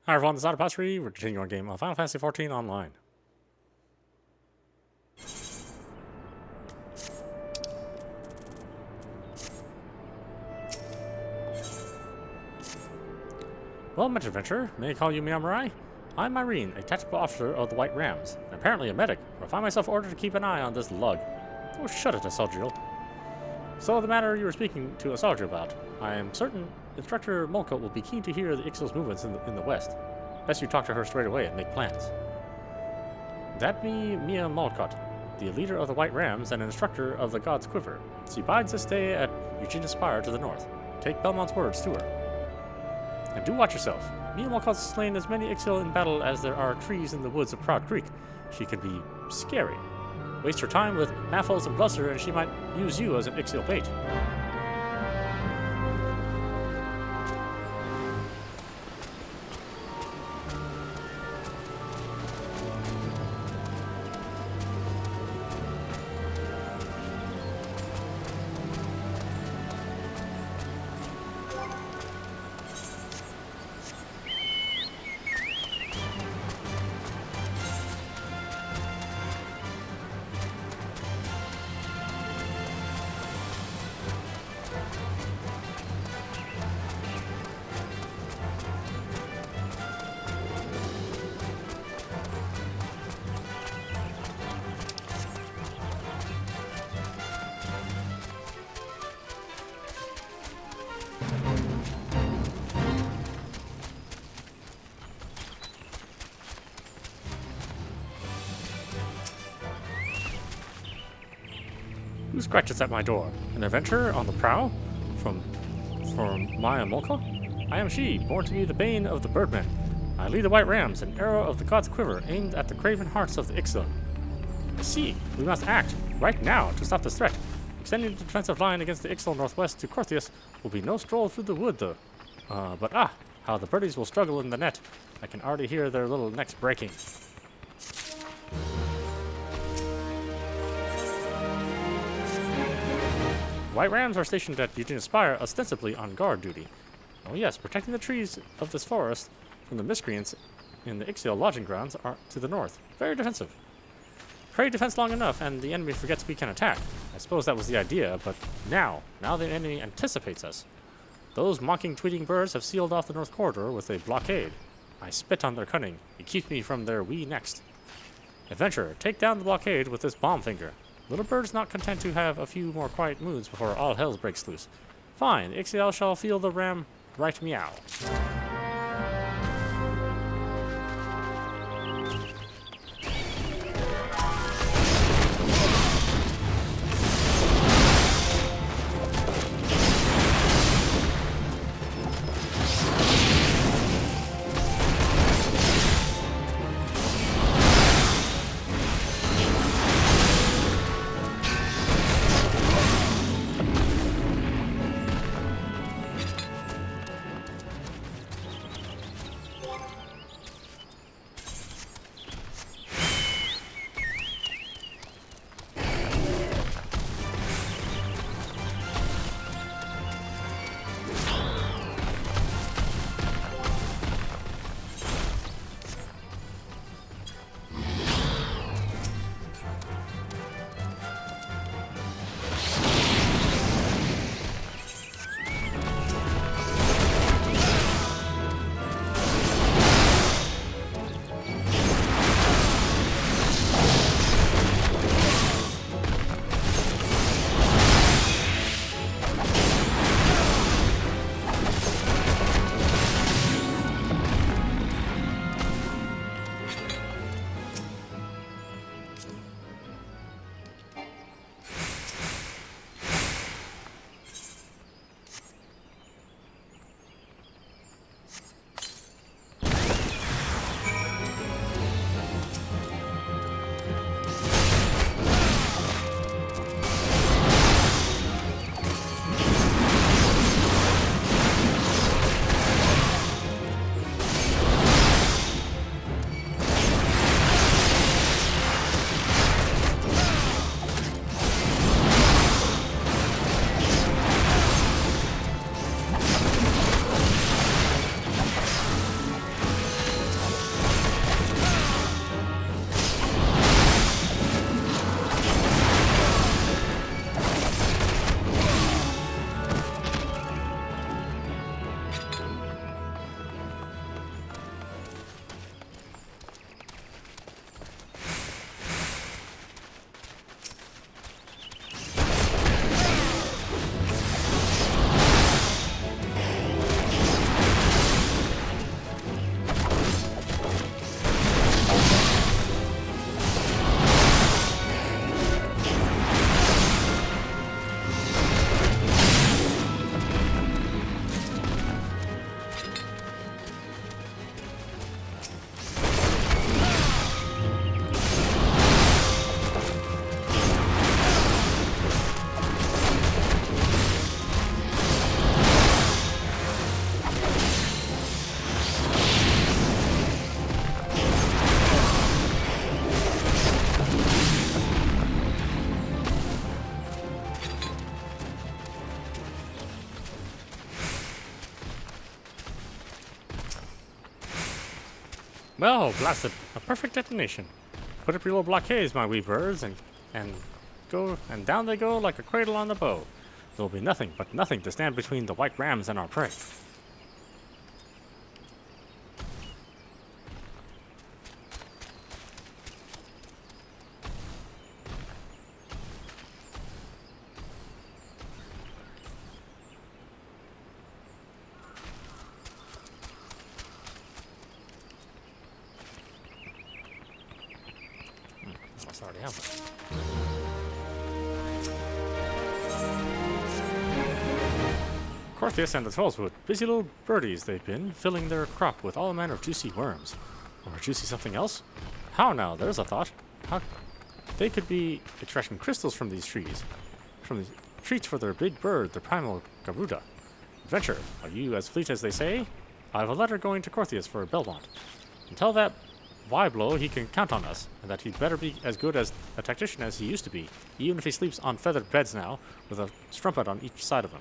Hi everyone, this is audap. We're continuing our game of Final Fantasy XIV Online. Well, met adventurer, may I call you Miyamurai? I'm Irene, a tactical officer of the White Rams, and apparently a medic, where I find myself ordered to keep an eye on this lug. Oh, shut it, Asaldriel. So the matter you were speaking to Asaldriel about, I am certain Instructor Molko will be keen to hear the Ixil's movements in the west. Best you talk to her straight away and make plans. That be Mia Malkot, the leader of the White Rams and instructor of the God's Quiver. She bides this day at Eugenia Spire to the north. Take Belmont's words to her. And do watch yourself. Mia Malkot's slain as many Ixil in battle as there are trees in the woods of Proud Creek. She can be scary. Waste her time with Maffles and Bluster and she might use you as an Ixil bait. Who scratches at my door? An adventurer on the prowl? From Maya Molko? I am she, born to be the bane of the birdmen. I lead the White Rams, an arrow of the God's Quiver, aimed at the craven hearts of the Ixil. I see. We must act, right now, to stop this threat. Extending the defensive line against the Ixil northwest to Corthius will be no stroll through the wood, though. But how the birdies will struggle in the net. I can already hear their little necks breaking. White Rams are stationed at Eugenia Spire, ostensibly on guard duty. Oh yes, protecting the trees of this forest from the miscreants in the Ixil lodging grounds are to the north. Very defensive. Pray defense long enough and the enemy forgets we can attack. I suppose that was the idea, but now the enemy anticipates us. Those mocking tweeting birds have sealed off the north corridor with a blockade. I spit on their cunning. It keeps me from their wee next. Adventurer, take down the blockade with this bomb finger. Little bird's not content to have a few more quiet moods before all hell breaks loose. Fine, Ixil shall feel the ram right meow. Well, blasted. A perfect detonation. Put up your little blockades, my wee birds, and go, and down they go like a cradle on the bow. There will be nothing but nothing to stand between the white rams and our prey. Must already have it. Corthius and the Trollswood, busy little birdies they've been, filling their crop with all manner of juicy worms. Or juicy something else? How now? There's a thought. How they could be extracting crystals from these trees. From the treats for their big bird, the primal Garuda. Adventure, are you as fleet as they say? I have a letter going to Corthius for Belmont. And tell that Wyblow he can count on us, and that he'd better be as good as a tactician as he used to be, even if he sleeps on feathered beds now, with a strumpet on each side of him.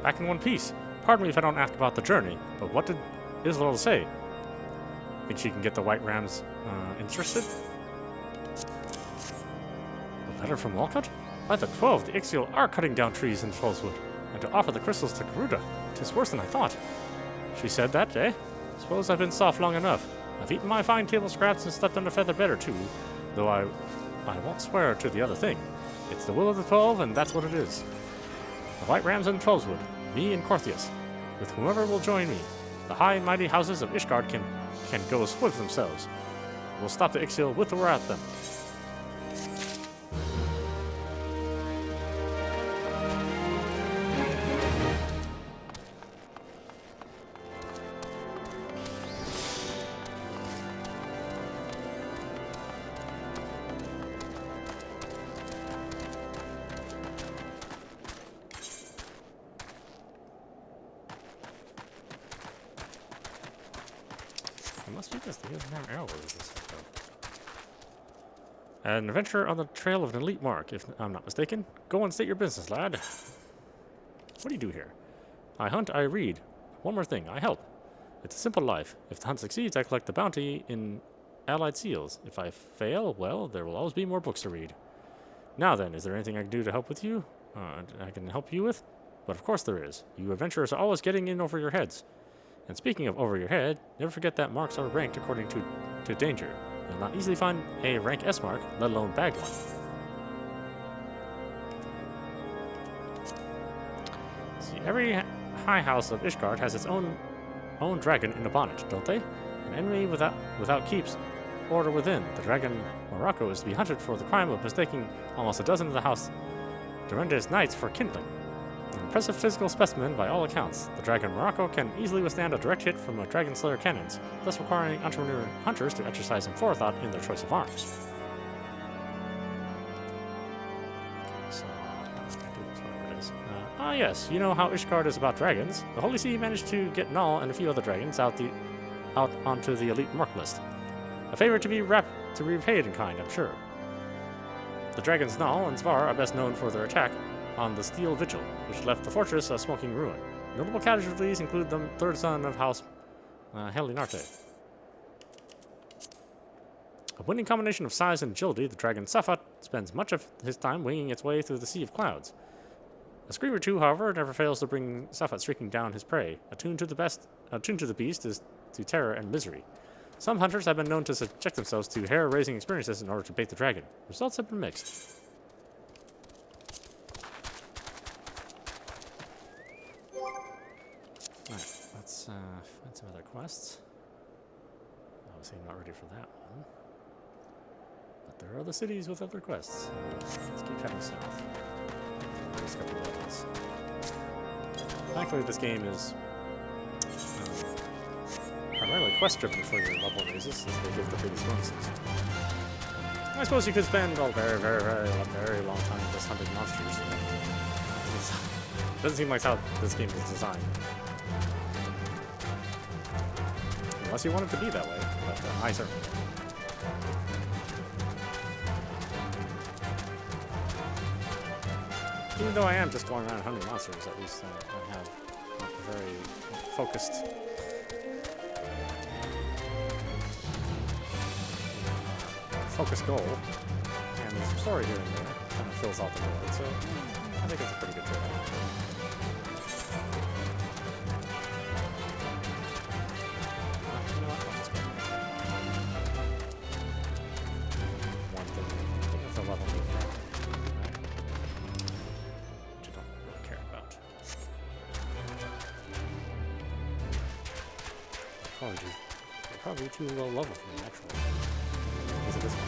Back in one piece. Pardon me if I don't ask about the journey, but what did Isildur say? Think she can get the White Rams interested? A letter from Walcott? By the 12, the Ixial are cutting down trees in Trollswood, and to offer the crystals to Garuda. 'Tis worse than I thought. She said that, eh? Suppose I've been soft long enough. I've eaten my fine table scraps and slept on a feather bed or two, though I won't swear to the other thing. It's the will of the 12, and that's what it is. The White Rams in Trollswood, me and Corthius, with whomever will join me. The high and mighty houses of Ishgard can go with themselves. We'll stop the Ixial with or without them. must be this. They even have arrows. An adventure on the trail of an elite mark, if I'm not mistaken. Go and state your business, lad. What do you do here? I hunt, I read. One more thing, I help. It's a simple life. If the hunt succeeds, I collect the bounty in allied seals. If I fail, well, there will always be more books to read. Now then, is there anything I can do to help with you? I can help you with? But of course there is. You adventurers are always getting in over your heads. And speaking of over your head, never forget that marks are ranked according to danger. You'll not easily find a rank S mark, let alone bag one. See, every high house of Ishgard has its own dragon in a bonnet, don't they? An enemy without keeps order within. The dragon Morocco is to be hunted for the crime of mistaking almost a dozen of the house Dorenda's knights for kindling. An impressive physical specimen by all accounts, the dragon Morocco can easily withstand a direct hit from a dragon slayer cannons, thus requiring entrepreneur hunters to exercise some forethought in their choice of arms. So, whatever it is. Yes, you know how Ishgard is about dragons. The Holy See managed to get Null and a few other dragons out onto the elite mark list. A favor to be repaid in kind, I'm sure. The dragons Null and Svar are best known for their attack on the Steel Vigil, which left the fortress a smoking ruin. Notable casualties include the third son of House Helinarte. A winning combination of size and agility, the dragon Safat spends much of his time winging its way through the sea of clouds. A scream or two, however, never fails to bring Safat streaking down his prey. Attuned to the beast is to terror and misery. Some hunters have been known to subject themselves to hair-raising experiences in order to bait the dragon. Results have been mixed. Alright, let's find some other quests. Obviously I'm not ready for that one. But there are other cities with other quests. So let's keep heading south. There's a couple of levels. Thankfully this game is primarily quest-driven for your level raises, since they give the biggest bonuses. I suppose you could spend a very long time just hunting monsters. Doesn't seem like how this game is designed. Unless you want it to be that way, but I certainly don't. Even though I am just going around hunting monsters, at least I have a very focused goal, and some story here and there kind of fills out the void, so I think it's a pretty good trade-off. You know what? I'll just go. One thing. I think it's a level move there. Which I don't really care about. Probably too low level for me, actually. Is it this one?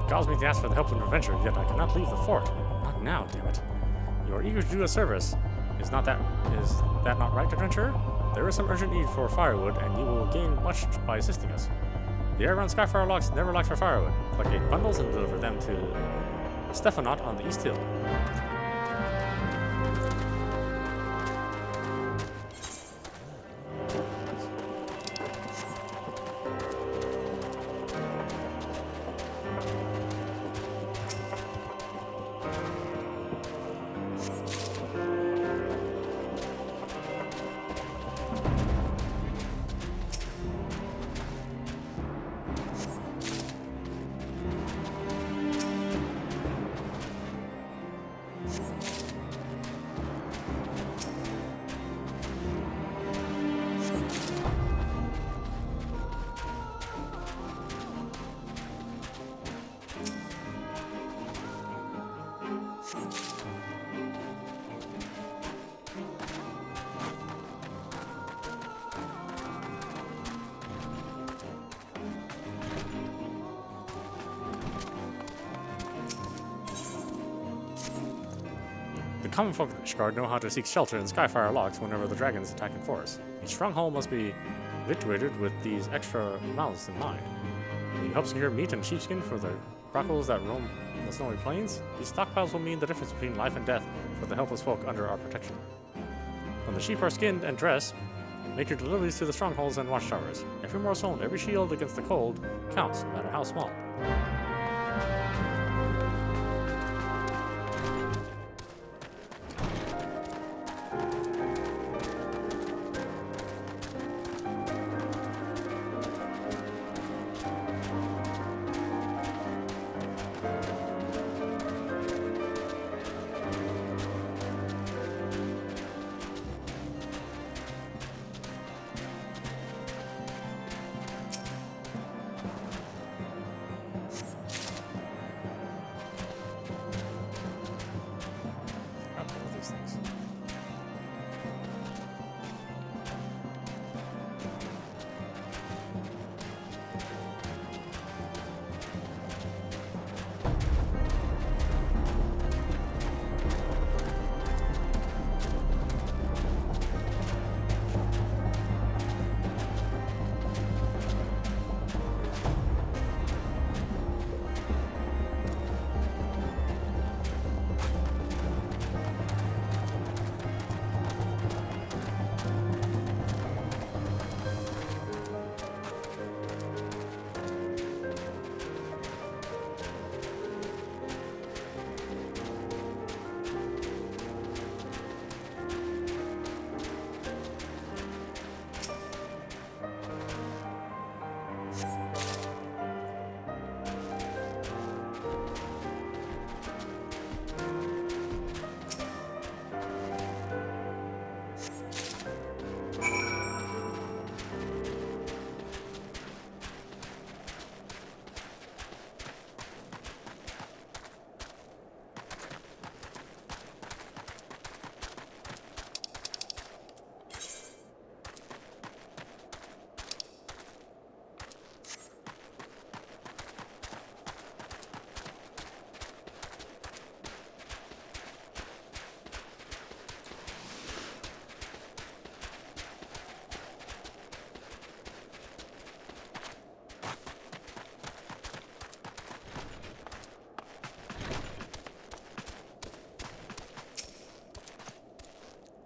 It calls me to ask for the help of an adventure, yet I cannot leave the fort. Not now, damn it. You are eager to do a service. Is that not right, adventurer? There is some urgent need for firewood, and you will gain much by assisting us. The air around Skyfire locks never lacked for firewood. Collect 8 bundles and deliver them to Stephanot on the East Hill. The common folk of Ishgard know how to seek shelter in Skyfire locks whenever the dragons attack in forest. Each stronghold must be victuated with these extra mouths in mind. You help secure meat and sheepskin for the crocodiles that roam the snowy plains. These stockpiles will mean the difference between life and death for the helpless folk under our protection. When the sheep are skinned and dressed, make your deliveries to the strongholds and watchtowers. Every morsel and every shield against the cold counts, no matter how small.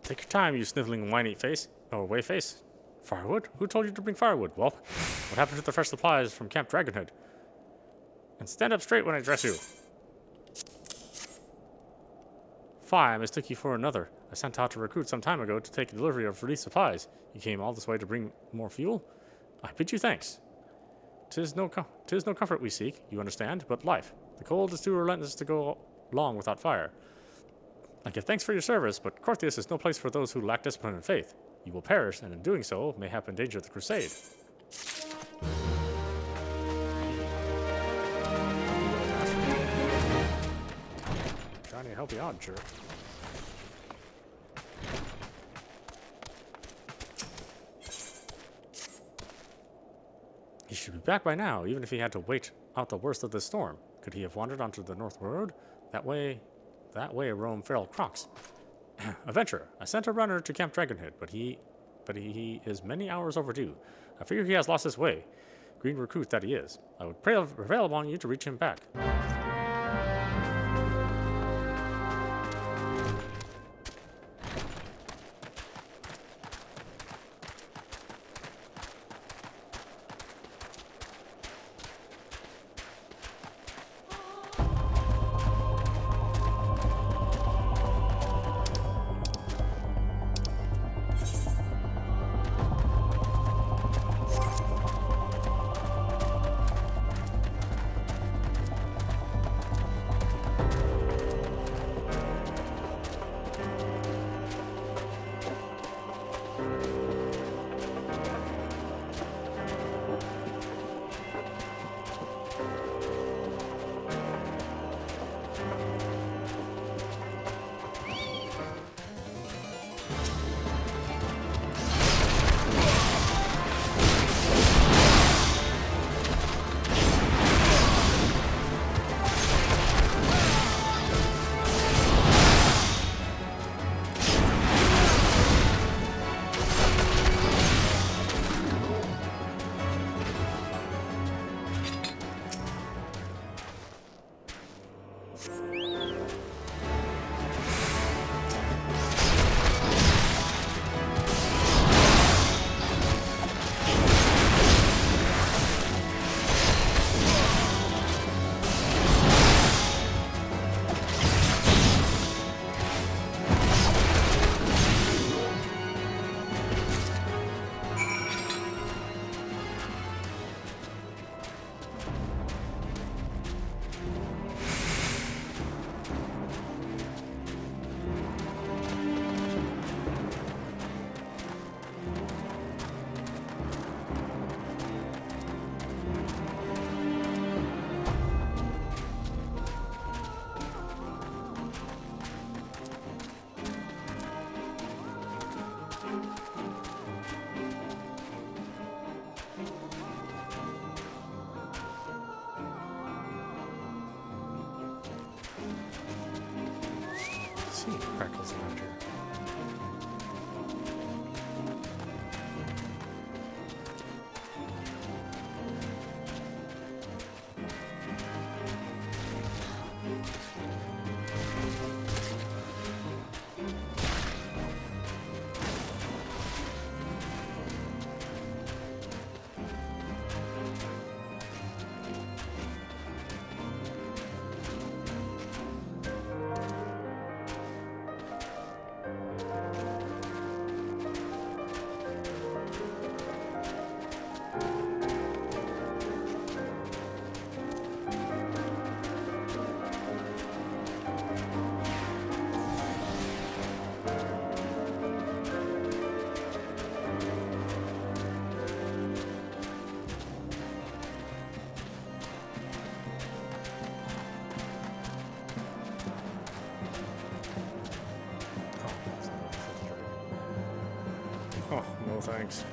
Take your time, you sniveling whiny face. Oh, whey face. Firewood? Who told you to bring firewood? Well, what happened to the fresh supplies from Camp Dragonhead? And stand up straight when I address you. Fie, I mistook you for another. I sent out a recruit some time ago to take delivery of released supplies. You came all this way to bring more fuel? I bid you thanks. 'Tis no comfort we seek, you understand, but life. The cold is too relentless to go long without fire. I give thanks for your service, but Corthius is no place for those who lack discipline and faith. You will perish, and in doing so, mayhap endanger the crusade. Trying to help you out, jerk. He should be back by now, even if he had to wait out the worst of this storm. Could he have wandered onto the North Road? That way roam feral crocs. Adventurer, I sent a runner to Camp Dragonhead, but he is many hours overdue. I figure he has lost his way. green recruit that he is. I would prevail upon you to reach him back. See crackles around here. Oh, no thanks.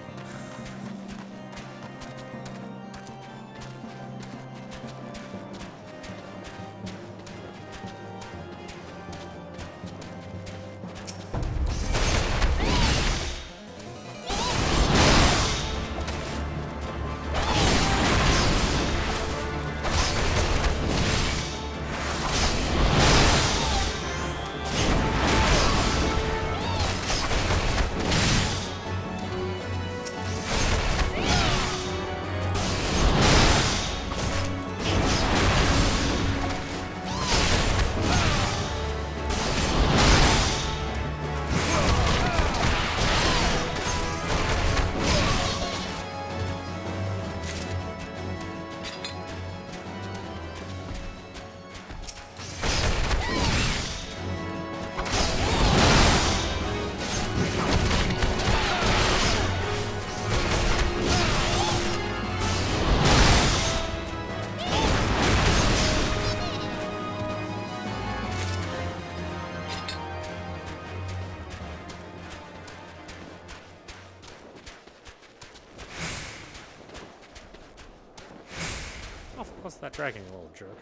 What's that dragging, you little jerk?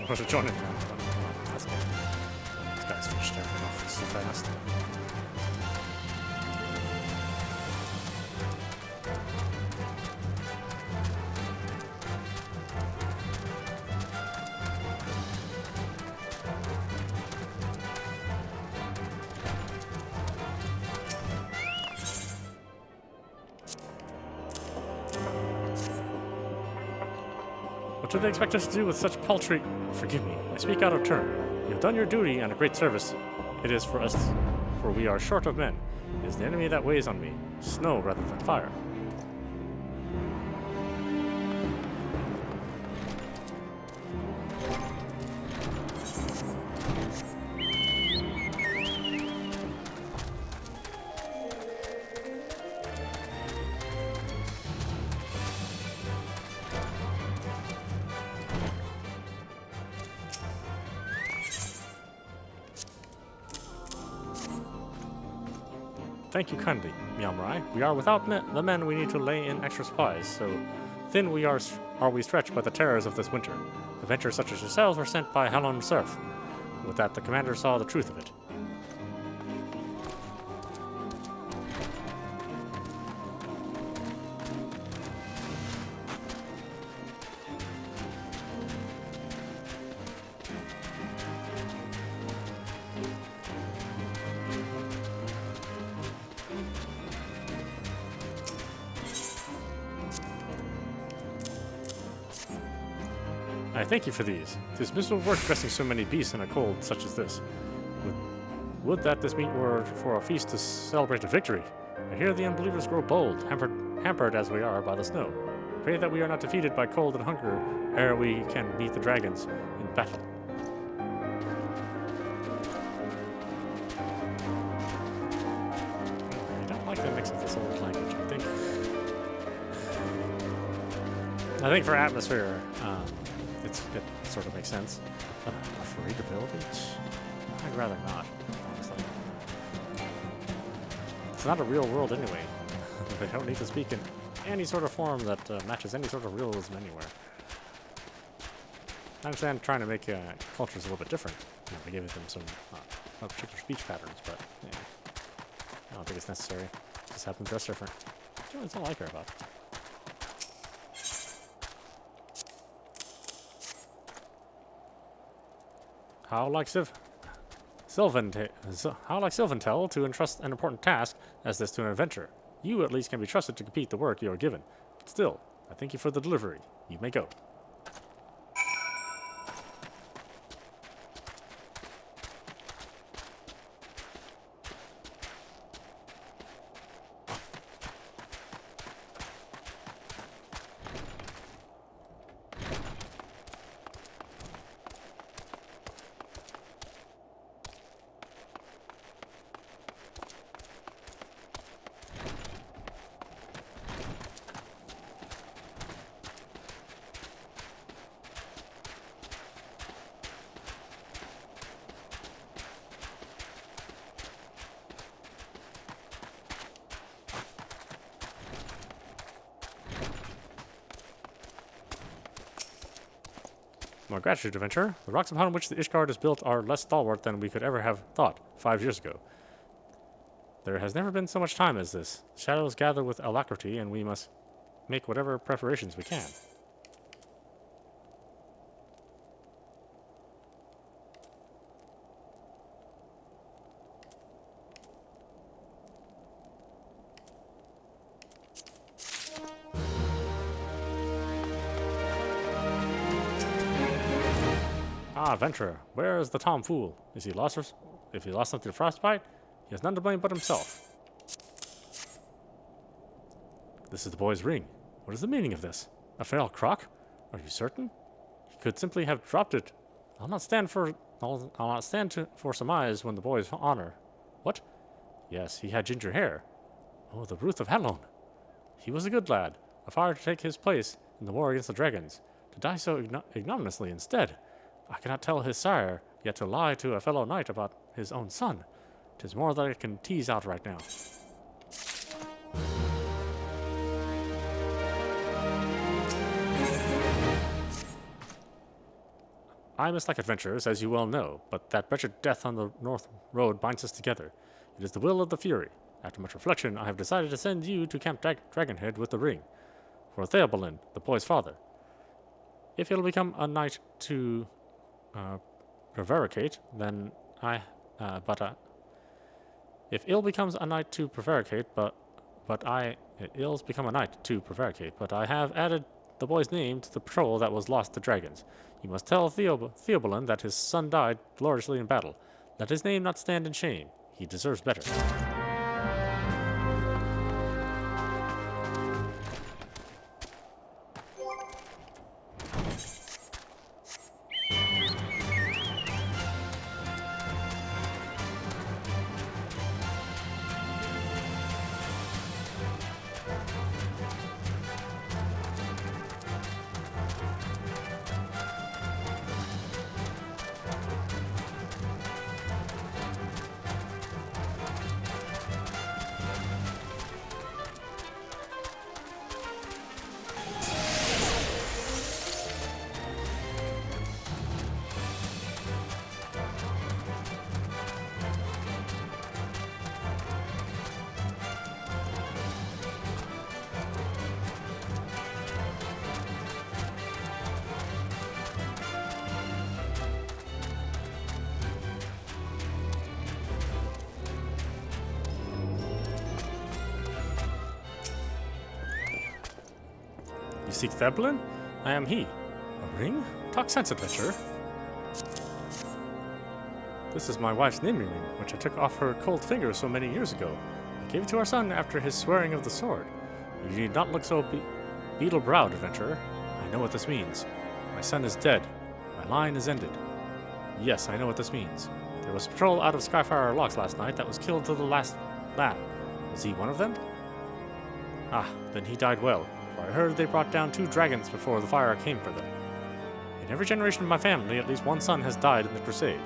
was to join in that. That's good. This guy's finished everything off so fast. What do they expect us to do with such paltry... Forgive me, I speak out of turn. You have done your duty and a great service. It is for us, for we are short of men. It is the enemy that weighs on me. Snow rather than fire. Thank you kindly, Miamurai. We are without the men we need to lay in extra supplies, so thin we are we stretched by the terrors of this winter. Adventurers such as yourselves were sent by Halon Surf. With that, the commander saw the truth of it. I thank you for these. It is miserable work dressing so many beasts in a cold such as this. Would that this meat were for a feast to celebrate a victory. I hear the unbelievers grow bold, hampered as we are by the snow. I pray that we are not defeated by cold and hunger ere we can meet the dragons in battle. I don't like the mix of this old language, I think for atmosphere, it sort of makes sense. But for readability, I'd rather not, honestly. It's not a real world anyway. They don't need to speak in any sort of form that matches any sort of realism anywhere. I understand trying to make cultures a little bit different, by giving them some particular speech patterns, but yeah, I don't think it's necessary. Just have them dress different. That's all I care about. How like Sylvantel to entrust an important task as this to an adventurer. You at least can be trusted to complete the work you are given. But still, I thank you for the delivery. You may go. My gratitude, adventurer. The rocks upon which the Ishgard is built are less stalwart than we could ever have thought 5 years ago. There has never been so much time as this. Shadows gather with alacrity, and we must make whatever preparations we can. Ah, adventurer, where is the tomfool? Is he lost or if he lost something to frostbite? He has none to blame but himself. This is the boy's ring. What is the meaning of this? A fail crock? Are you certain? He could simply have dropped it. I'll not stand for surmise when the boy's honor. What? Yes, he had ginger hair. Oh, the Ruth of Halon. He was a good lad, a fire to take his place in the war against the dragons, to die so ignominiously instead. I cannot tell his sire, yet to lie to a fellow knight about his own son. 'Tis more than I can tease out right now. I mislike adventurers, as you well know, but that wretched death on the North Road binds us together. It is the will of the Fury. After much reflection, I have decided to send you to Camp Dragonhead with the ring, for Theobalin, the boy's father. If it'll become a night to prevaricate, then if ill becomes a night to prevaricate, ills become a night to prevaricate, but I have added the boy's name to the patrol that was lost to dragons. You must tell Theobalin that his son died gloriously in battle. Let his name not stand in shame. He deserves better. You seek Theobalin? I am he. A ring? Talk sense, adventurer. This is my wife's naming ring, which I took off her cold finger so many years ago. I gave it to our son after his swearing of the sword. You need not look so beetle-browed, adventurer. I know what this means. My son is dead. My line is ended. Yes, I know what this means. There was a patrol out of Skyfire Locks last night that was killed to the last lad. Was he one of them? Ah, then he died well. I heard they brought down 2 dragons before the fire came for them. In every generation of my family, at least one son has died in the crusade.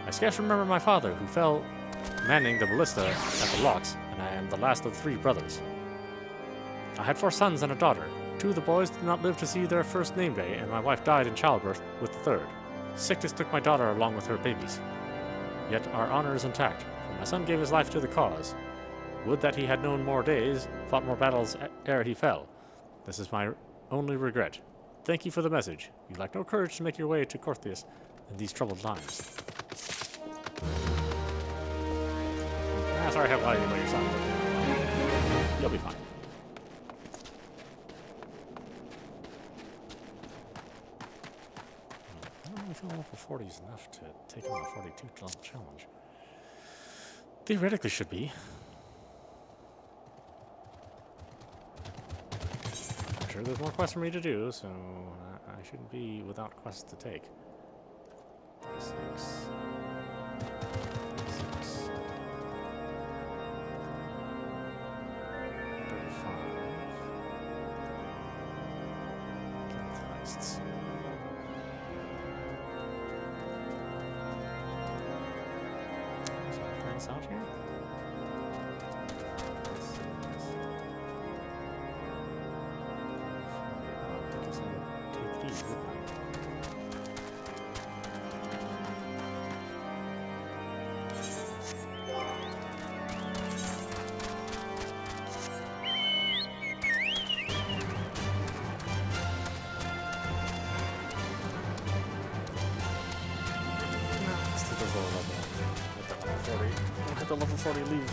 I scarce remember my father, who fell manning the ballista at the locks, and I am the last of 3 brothers. I had 4 sons and a daughter. 2 of the boys did not live to see their first name day, and my wife died in childbirth with the 3rd. Sickness took my daughter along with her babies. Yet our honor is intact, for my son gave his life to the cause. Would that he had known more days, fought more battles ere he fell. This is my only regret. Thank you for the message. You lack no courage to make your way to Corthius in these troubled times. Sorry I have lied about your son. You'll be fine. I don't know if level 40 is enough to take on a 42 level challenge. Theoretically should be. Sure, there's more quests for me to do, so I shouldn't be without quests to take. 6. 6. 35. Get the heists. Is there anything else out here? Hit the level 40 leaves.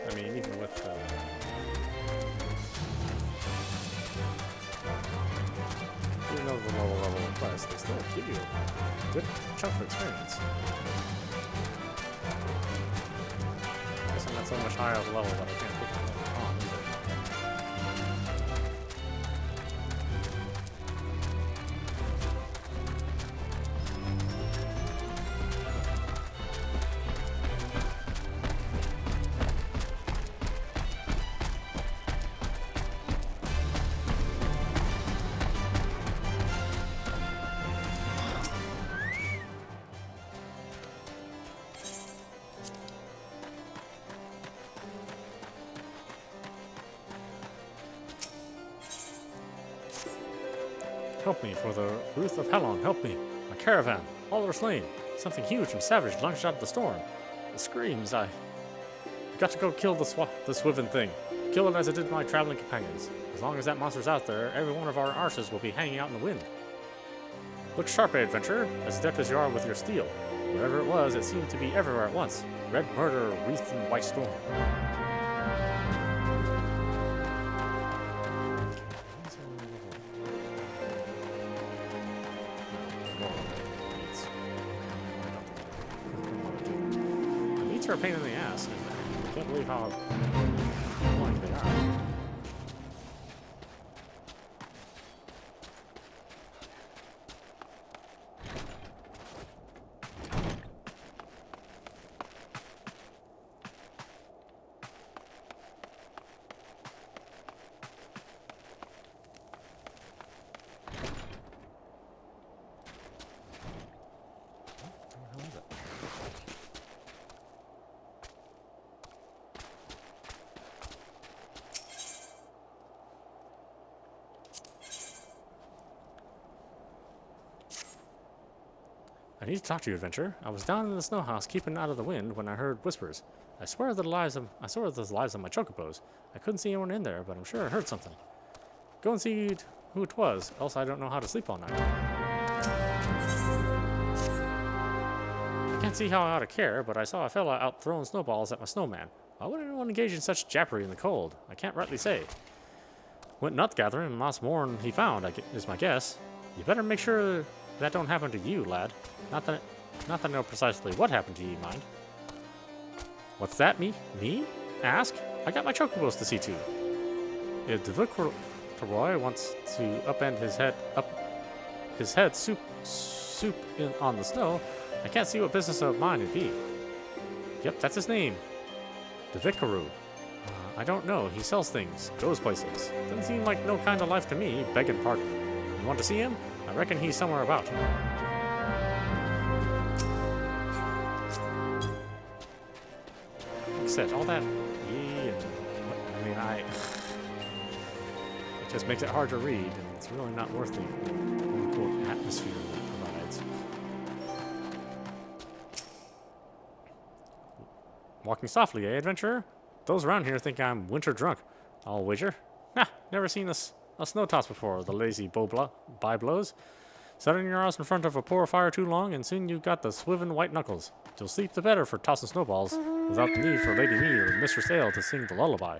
I mean, even with even though the lower level quest, they still give you a good chunk of experience. I'm not so much higher of a level that I can't put it on either. Help me, for the Ruth of Helon, help me. My caravan, all are slain. Something huge and savage lunged out of the storm. The screams, I got to go kill the Swiven thing. Kill it as I did my traveling companions. As long as that monster's out there, every one of our arses will be hanging out in the wind. Look sharp, adventurer, as adept as you are with your steel. Whatever it was, it seemed to be everywhere at once. Red murder wreathed in white storm. Meats are a pain in the ass, and I can't believe how annoying they are. I need to talk to you, adventurer. I was down in the snow house keeping out of the wind when I heard whispers. I swear the lives of my chocobos. I couldn't see anyone in there, but I'm sure I heard something. Go and see who it was, else I don't know how to sleep all night. I can't see how I ought to care, but I saw a fella out throwing snowballs at my snowman. Why would anyone engage in such jappery in the cold? I can't rightly say. Went nut gathering and lost more than he found, is my guess. You better make sure that don't happen to you, lad. Not that I know precisely what happened to you, mind. What's that, me? Me? Ask? I got my chocobos to see to. If the Viceroy wants to upend his head soup in on the snow, I can't see what business of mine it'd be. Yep, that's his name. The Vicaru. I don't know. He sells things, goes places. Doesn't seem like no kind of life to me, begging pardon. You want to see him? I reckon he's somewhere about. Like I said, all that and it just makes it hard to read, and it's really not worth the quote-unquote atmosphere that it provides. Walking softly, eh, adventurer? Those around here think I'm winter drunk, I'll wager. Nah, never seen a snow toss before, the lazy byblows. Setting your ass in front of a poor fire too long, and soon you've got the swiven white knuckles. You'll sleep the better for tossing snowballs, without the need for Lady Me or Mistress Ale to sing the lullaby.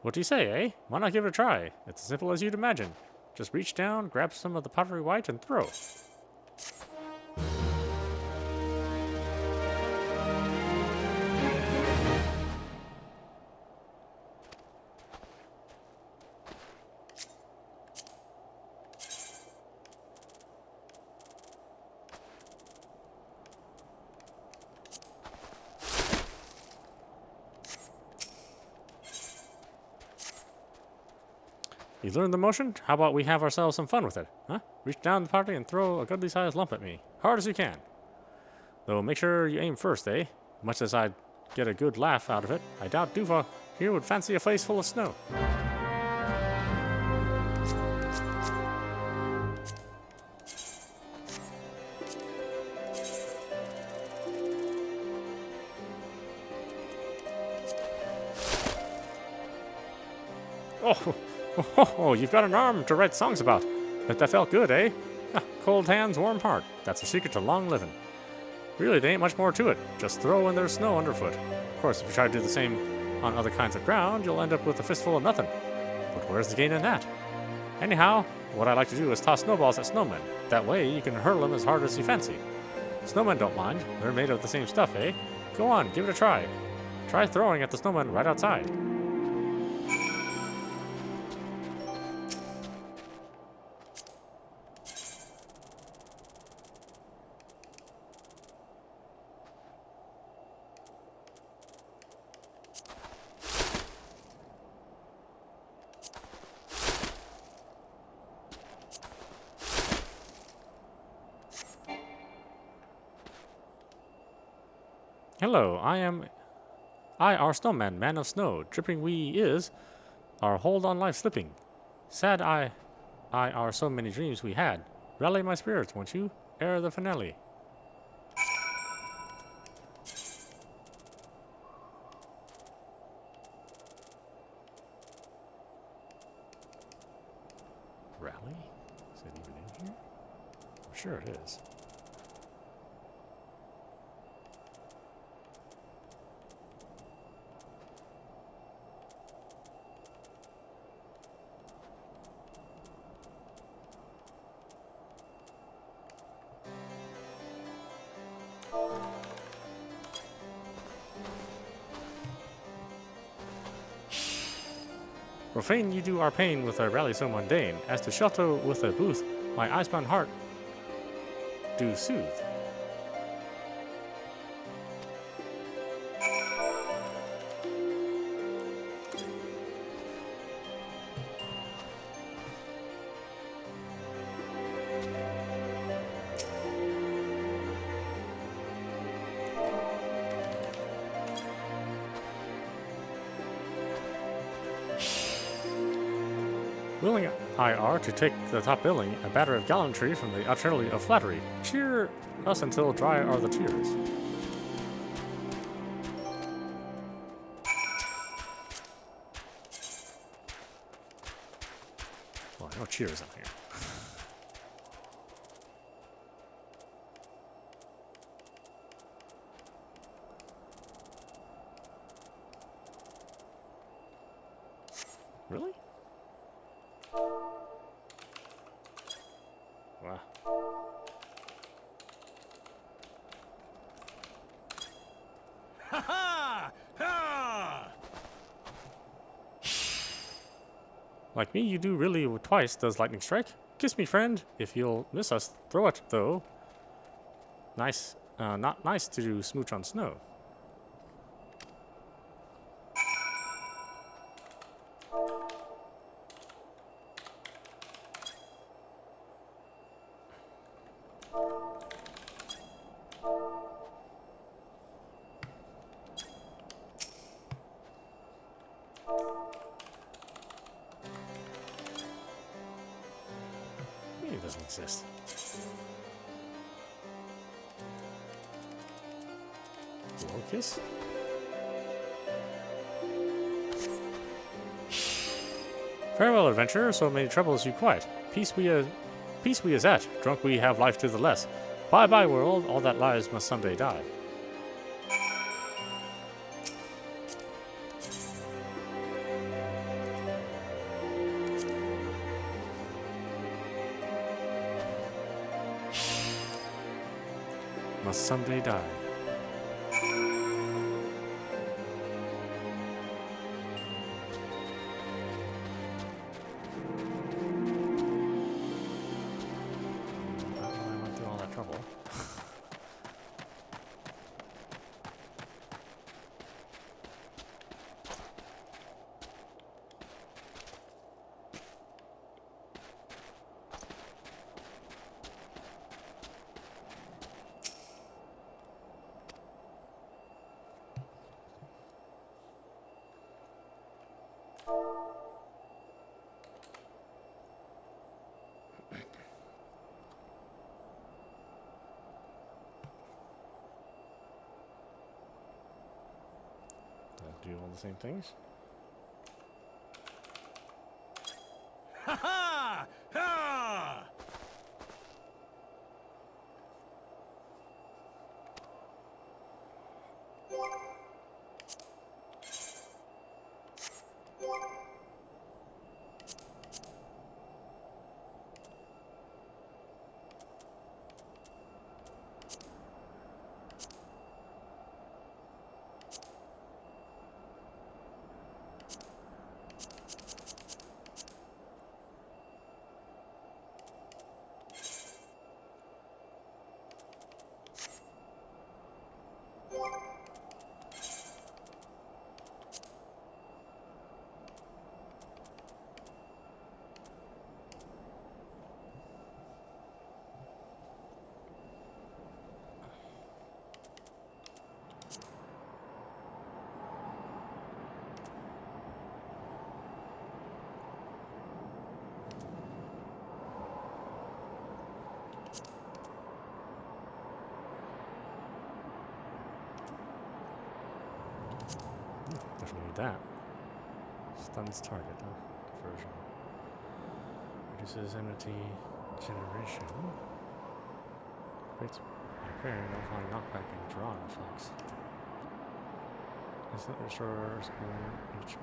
What do you say, eh? Why not give it a try? It's as simple as you'd imagine. Just reach down, grab some of the powdery white, and throw. You learned the motion? How about we have ourselves some fun with it, huh? Reach down the party and throw a goodly sized lump at me. Hard as you can. Though make sure you aim first, eh? Much as I'd get a good laugh out of it, I doubt Duva here would fancy a face full of snow. Oh, you've got an arm to write songs about. Bet that felt good, eh? Cold hands, warm heart. That's the secret to long living. Really, there ain't much more to it. Just throw when there's snow underfoot. Of course, if you try to do the same on other kinds of ground, you'll end up with a fistful of nothing. But where's the gain in that? Anyhow, what I like to do is toss snowballs at snowmen. That way, you can hurl them as hard as you fancy. Snowmen don't mind. They're made of the same stuff, eh? Go on, give it a try. Try throwing at the snowmen right outside. Hello, I our snowman, man of snow, dripping we is, our hold on life slipping. Sad I I are so many dreams we had. Rally my spirits, won't you? Ere the finale. Rally? Is it even in here? I'm sure it is. Profane you do our pain with a rally so mundane, as to shelter with a booth, my icebound heart do soothe. Willing I are to take the top billing, a batter of gallantry from the artillery of flattery. Cheer us until dry are the tears. Well, no cheers in here. Really? Wow. Ha ha! Ha! Like me, you do really twice, does lightning strike? Kiss me, friend. If you'll miss us, throw it, though. Nice, not nice to do smooch on snow. Maybe it doesn't exist. Blow kiss? Farewell, adventurer, so many troubles you quite. Peace we is at, drunk we have life to the less. Bye bye, world, all that lies must someday die. Must someday die. Not why I went through all that trouble. Do all the same things. Ha ha! Ha! that. Stuns target, Diversion. Reduces enmity generation. Creates repair, nullifying knockback and drawing effects. Instant restores HP.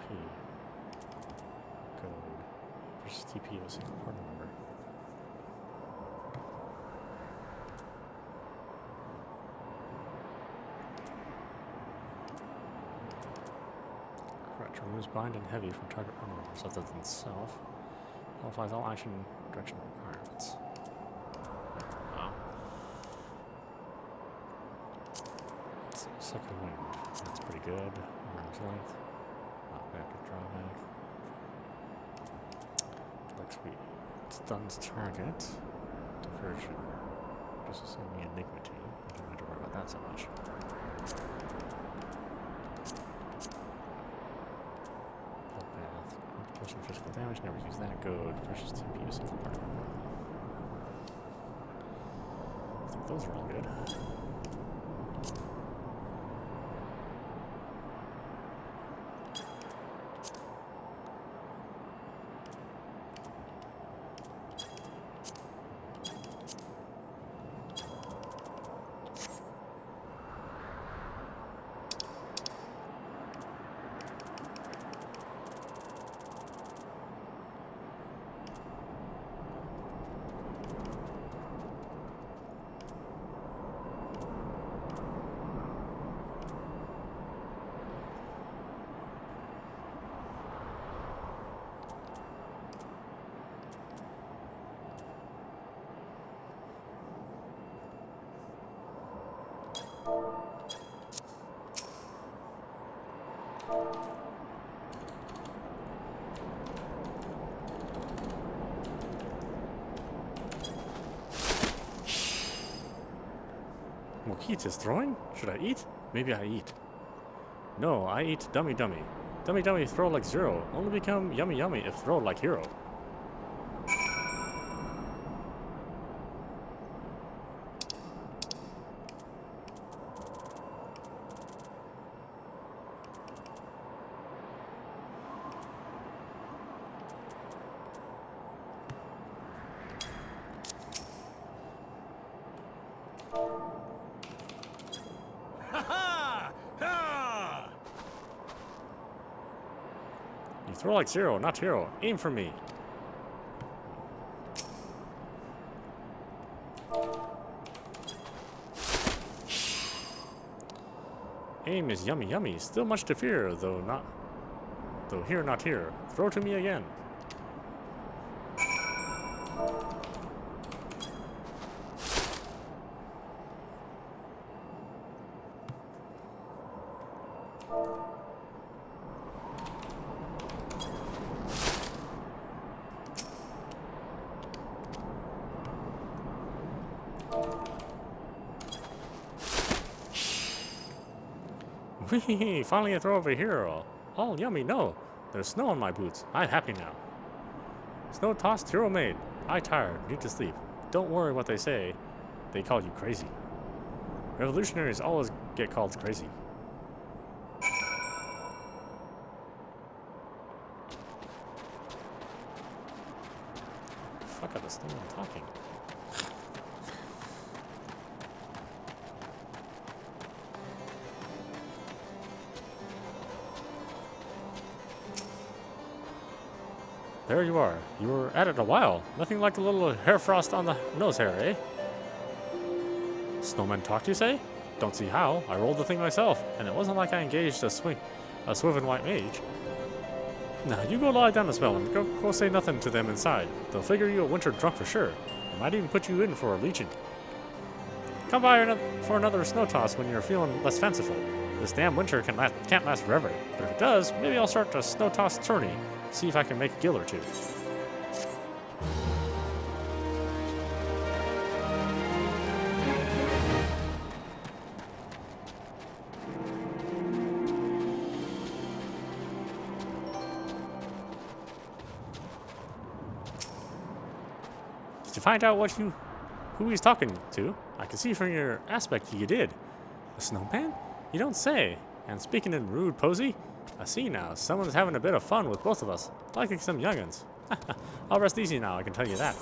Code. Versus TP with a single partner member. Correct. Removes bind and heavy from target partner members other than self. Qualifies all action direction requirements. Wow. Second wind. That's pretty good. Arm's length. Knockback and drawback. Looks sweet. Stuns target. Diversion. Just send me enigmity. I don't need to worry about that so much. Bloodbath. Concentration physical damage. Never use that. Goad versus TP is single part. I think those are all good. Mokit is throwing? Should I eat? Maybe I eat. No, I eat dummy dummy. Dummy dummy throw like zero. Only become yummy yummy if throw like hero. You throw like zero, not hero. Aim for me. Aim is yummy yummy. Still much to fear, though here not here. Throw to me again. Whee! Finally I throw over hero. Oh, yummy, no. There's snow on my boots. I'm happy now. Snow tossed, hero made. I tired, need to sleep. Don't worry what they say. They call you crazy. Revolutionaries always get called crazy. Fuck out of snow I'm talking. There you are. You were at it a while. Nothing like a little hair frost on the nose hair, eh? Snowman talked, you say? Don't see how. I rolled the thing myself, and it wasn't like I engaged a swiven white mage. Now, you go lie down a spell and go say nothing to them inside. They'll figure you a winter drunk for sure. They might even put you in for a legion. Come by for another snow toss when you're feeling less fanciful. This damn winter can't last forever. But if it does, maybe I'll start a snow toss tourney. See if I can make a gill or two. Did you find out who he's talking to? I can see from your aspect you did. A snowman? You don't say. And speaking in rude posy, I see now. Someone's having a bit of fun with both of us. Liking some young'uns. I'll rest easy now, I can tell you that.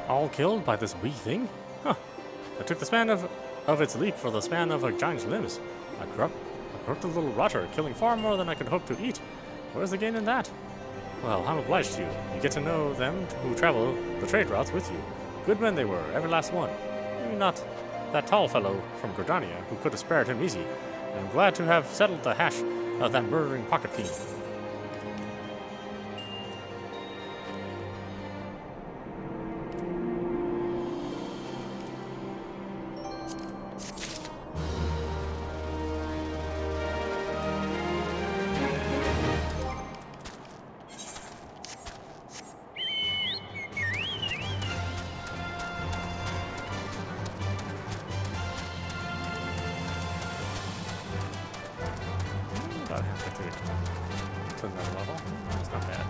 All killed by this wee thing? Huh. I took the span of its leap for the span of a giant's limbs. A corrupted little rotter, killing far more than I could hope to eat. Where's the gain in that? Well, I'm obliged to you. You get to know them who travel the trade routes with you. Good men they were, every last one. Maybe not that tall fellow from Gordania, who could have spared him easy. And I'm glad to have settled the hash of that murdering pocket fiend. About halfway through to another level. That's not bad.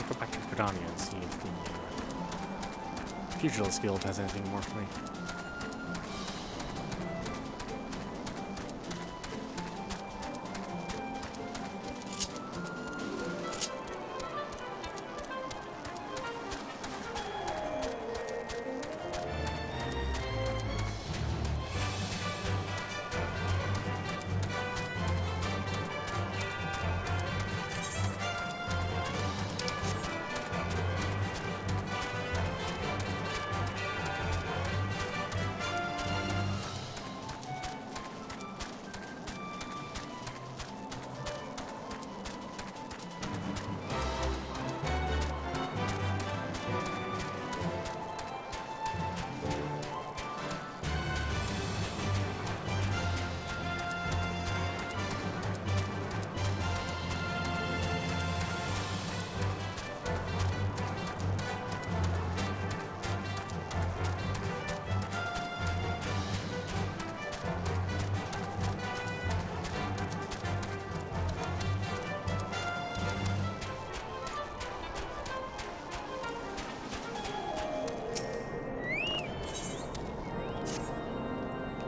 Go back to Gordania and see if the Pugilist Guild has anything more for me.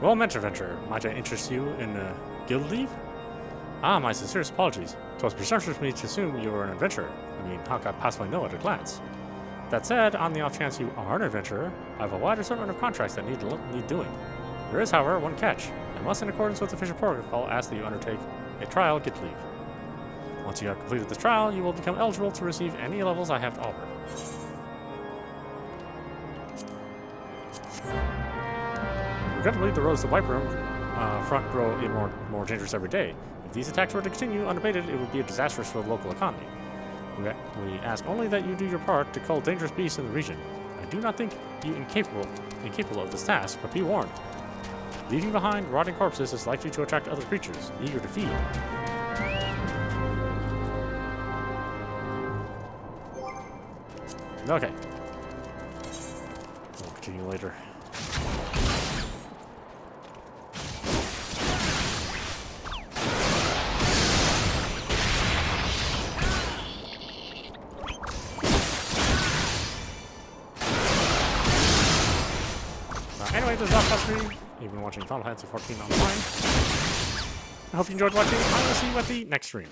Well met, adventurer. Might I interest you in guild leave? Ah, my sincerest apologies. 'Twas presumptuous of me to assume you were an adventurer. I mean, how could I possibly know at a glance? That said, on the off chance you are an adventurer, I have a wide assortment of contracts that need doing. There is, however, one catch. I must, in accordance with official protocol, ask that you undertake a trial guild leave. Once you have completed this trial, you will become eligible to receive any levels I have to offer. Regrettably, the roads to White Room front grow more dangerous every day. If these attacks were to continue unabated, it would be disastrous for the local economy. We ask only that you do your part to cull dangerous beasts in the region. I do not think you incapable of this task, but be warned. Leaving behind rotting corpses is likely to attract other creatures, eager to feed. Okay. We'll continue later. Anyway, this is audap. You've been watching Final Fantasy XIV online. I hope you enjoyed watching. I will see you at the next stream.